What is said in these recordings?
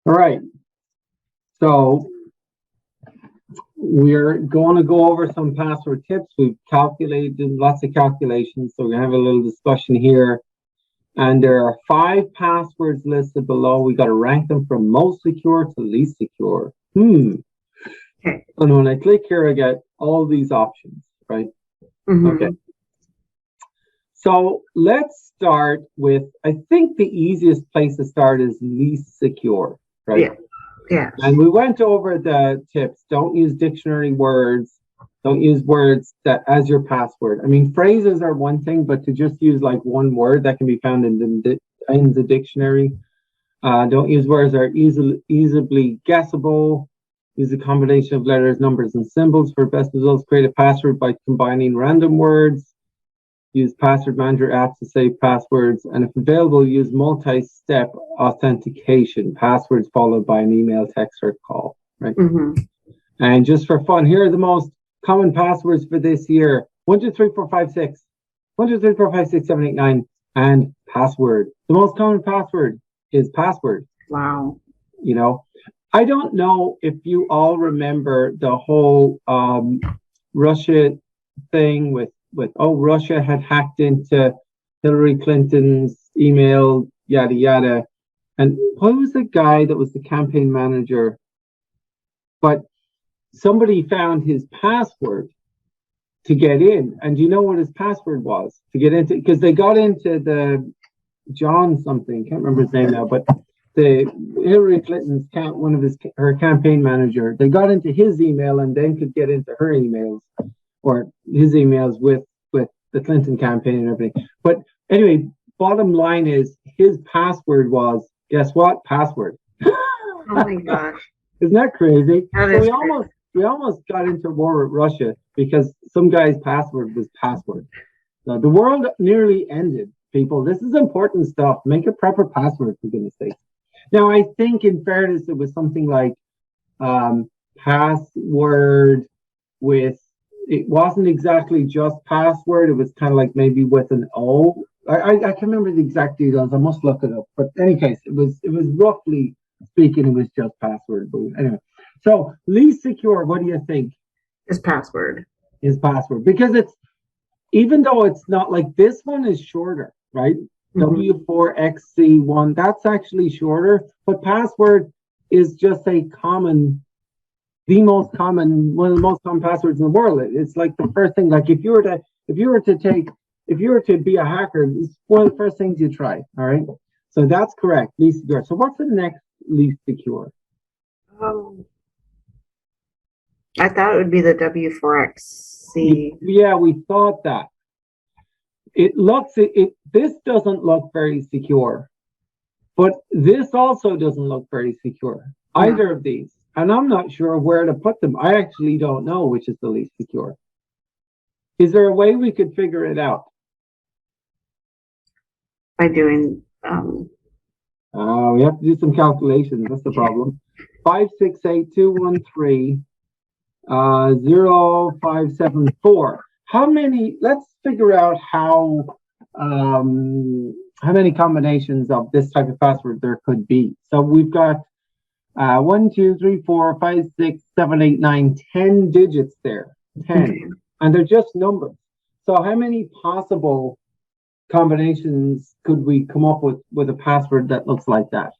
All right. So we're going to go over some password tips. We've calculated lots of calculations, so we're going to have a little discussion here. And there are 5 passwords listed below. We got to rank them from most secure to least secure. Okay. And when I click here, I get all these options, right? Okay. So let's start with, I think the easiest place to start is least secure, right? Yeah. And we went over the tips. Don't use dictionary words. Don't use words that as your password. I mean, phrases are one thing, but to just use like one word that can be found in the dictionary. Don't use words that are easily guessable. Use a combination of letters, numbers, and symbols for best results. Create a password by combining random words. Use password manager apps to save passwords. And if available, use multi-step authentication. Passwords followed by an email, text, or call. Right. And just for fun, here are the most common passwords for this year: 1, 2, 3, 4, 5, 6. 1, 2, 3, 4, 5, 6, 7, 8, 9. And password. The most common password is password. Wow. You know, I don't know if you all remember the whole Russia thing with Russia had hacked into Hillary Clinton's email, yada yada. And what was the guy that was the campaign manager? But somebody found his password to get in. And do you know what his password was to get into? Because they got into the John something, can't remember his name now, but the Hillary Clinton's one of her campaign manager, they got into his email and then could get into her emails or his emails with the Clinton campaign and everything. But anyway, bottom line is his password was, guess what? Password. Oh my gosh. Isn't that crazy? That so is we almost got into war with Russia because some guy's password was password. So the world nearly ended, people. This is important stuff. Make a proper password, for goodness sake. Now, I think in fairness, it was something like password with, it wasn't exactly just password. It was kind of like maybe with an O. I can't remember the exact details. I must look it up. But in any case, it was roughly speaking, it was just password. But anyway, so least secure, what do you think? Is password. Is password. Because it's, even though it's not like this one is shorter, right? W4XC1, that's actually shorter, but password is just a common, one of the most common passwords in the world. It's like the first thing, like if you were to be a hacker, it's one of the first things you try. All right. So that's correct. Least secure. So what's the next least secure? I thought it would be the W4XC. Yeah, we thought that. This doesn't look very secure, but this also doesn't look very secure. Either of these. And I'm not sure where to put them. I actually don't know which is the least secure. Is there a way we could figure it out? By doing we have to do some calculations. That's the problem. 568-213 0574. How many? Let's figure out how many combinations of this type of password there could be. So we've got 1, 2, 3, 4, 5, 6, 7, 8, 9, 10 digits there. 10. And they're just numbers. So how many possible combinations could we come up with a password that looks like that?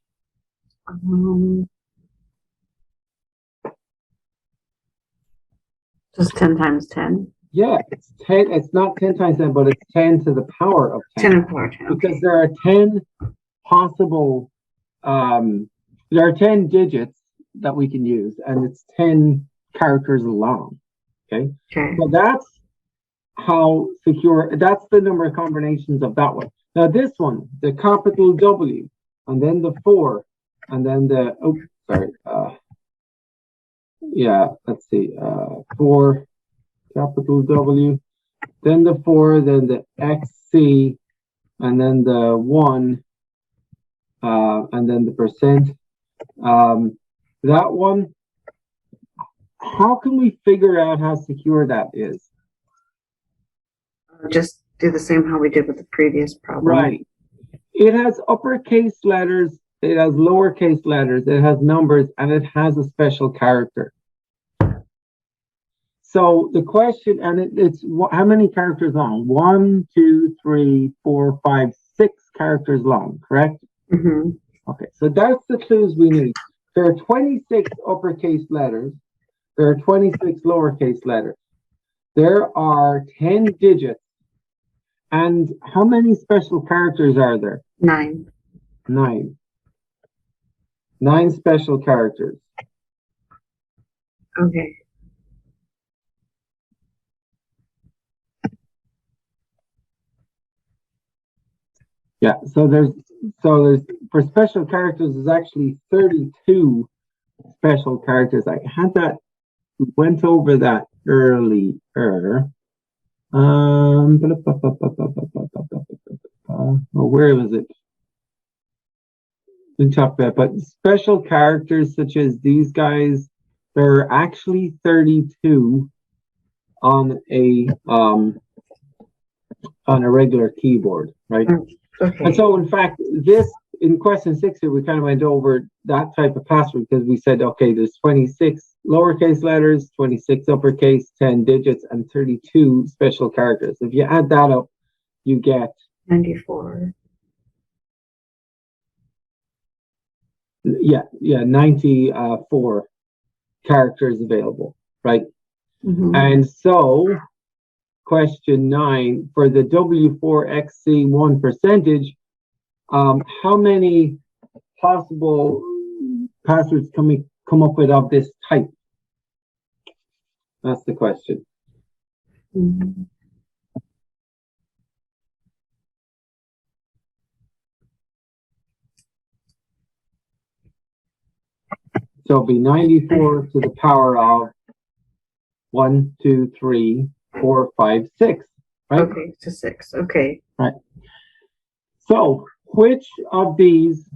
Just 10 times 10? Yeah, it's 10. It's not 10 times 10, but it's 10 to the power of 10. 10 to the power of 10. Because there are 10 possible, there are 10 digits that we can use, and it's 10 characters long. Okay. So that's how secure, that's the number of combinations of that one. Now this one, the capital W, and then the 4, and then the, let's see, 4, capital W, then the 4, then the XC, and then the 1, and then the percent. That one, how can we figure out how secure that is? Just do the same how we did with the previous problem. Right. It has uppercase letters it has lowercase letters, it has numbers, and it has a special character. So the question, and it's how many characters long? 1, 2, 3, 4, 5, 6 characters long, correct? Mm-hmm. Okay, so that's the clues we need. There are 26 uppercase letters. There are 26 lowercase letters. There are 10 digits. And how many special characters are there? 9. 9. 9 special characters. Okay. Yeah, so there's for special characters, there's actually 32 special characters. I had that, went over that earlier. Well, where was it? We talked about, but special characters such as these guys, there are actually 32 on a regular keyboard, right? Okay. And so, in fact, this in question 6 here, we kind of went over that type of password because we said, okay, there's 26 lowercase letters, 26 uppercase, 10 digits, and 32 special characters. If you add that up, you get 94. Yeah, 94 characters available, right? Mm-hmm. And so, question 9, for the W4XC1 percentage, how many possible passwords can we come up with of this type? That's the question. Mm-hmm. So it'll be 94 to the power of 1, 2, 3, 4, 5, 6, right? Okay, to 6. Okay. Right. So which of these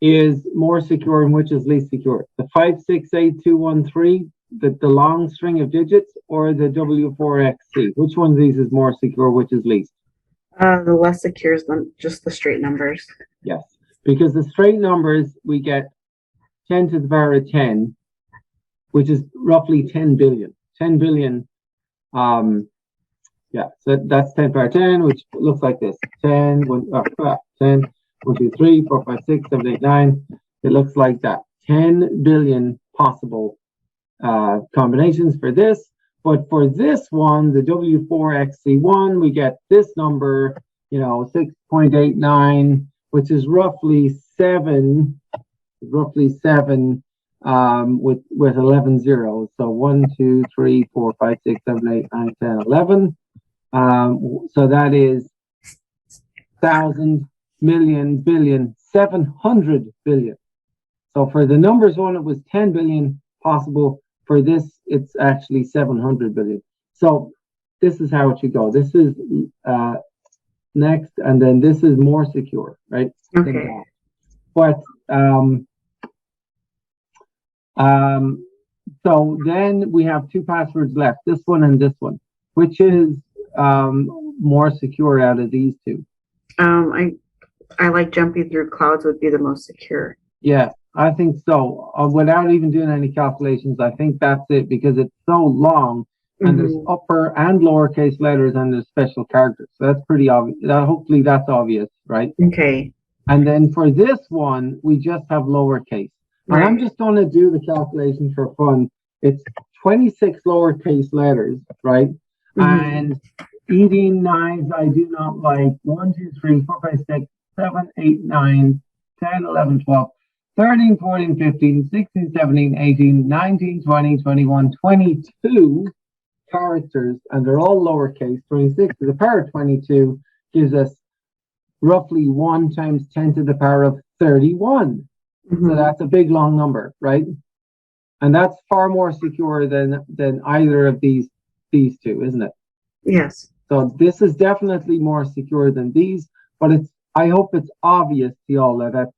is more secure and which is least secure? The 568213, the long string of digits, or the W4XC? Which one of these is more secure, which is least? The less secure is just the straight numbers. Yes, because the straight numbers, we get 10 to the power of 10, which is roughly 10 billion. 10 billion, yeah, so that's 10 to the power of 10, which looks like this. 10, 1, 10, 1, 2, 3, 4, 5, 6, 7, 8, 9. It looks like that. 10 billion possible combinations for this. But for this one, the W4XC1, we get this number, 6.89, which is roughly 7 with 11 zeros. So 1, 2, 3, 4, 5, 6, 7, 8, 9, 10, 11. So that is 1,000, million, billion, 700 billion. So for the numbers one, it was 10 billion possible. For this, it's actually 700 billion. So this is how it should go. This is next, and then this is more secure, right? Okay. But so then we have 2 passwords left, this one and this one. Which is more secure out of these 2? I like jumping through clouds would be the most secure. Yeah, I think so. Without even doing any calculations, I think that's it because it's so long and there's upper and lowercase letters and there's special characters. So that's pretty obvious. Hopefully that's obvious, right? Okay. And then for this one, we just have lowercase. Right. And I'm just going to do the calculation for fun. It's 26 lowercase letters, right? And eating knives I do not like. 1, 2, 3, 4, 5, 6, 7, 8, 9, 10, 11, 12, 13, 14, 15, 16, 17, 18, 19, 20, 21, 22 characters, and they're all lowercase. 26 to the power of 22 gives us roughly 1 times 10 to the power of 31. So that's a big long number, right? And that's far more secure than either of these 2, isn't it? Yes. So this is definitely more secure than these, but I hope it's obvious to y'all that that's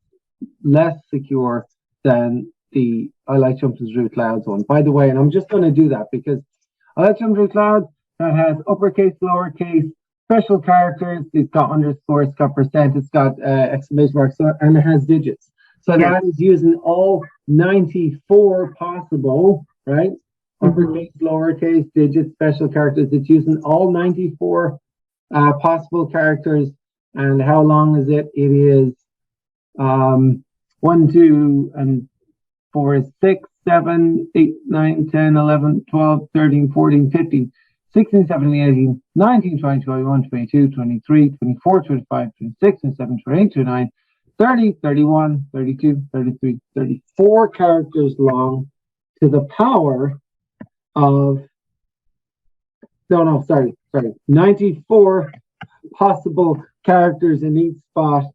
less secure than the I like jumping through clouds one. By the way, and I'm just going to do that because I like jumping through clouds that has uppercase, lowercase, special characters. It's got underscore, it's got percent, it's got exclamation marks, and it has digits. So Yeah. that is using all 94 possible, right? Uppercase, lowercase, digits, special characters. It's using all 94 possible characters. And how long is it? It is 1, 2, and 4, 6, 7, 8, 9, 10, 11, 12, 13, 14, 15, 16, 17, 18, 19, 20, 21, 22, 23, 24, 25, 26, 27, 28, 29, 30, 31, 32, 33, 34 characters long to the power of, no, sorry, 94 possible characters in each spot,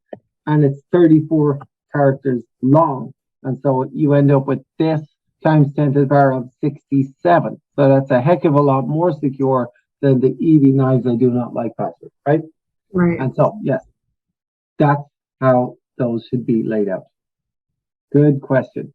and it's 34 characters long. And so you end up with this times 10 to the power of 67. So that's a heck of a lot more secure than the Eevee knives I do not like password, right? Right. And so, yes, that's how those should be laid out. Good question.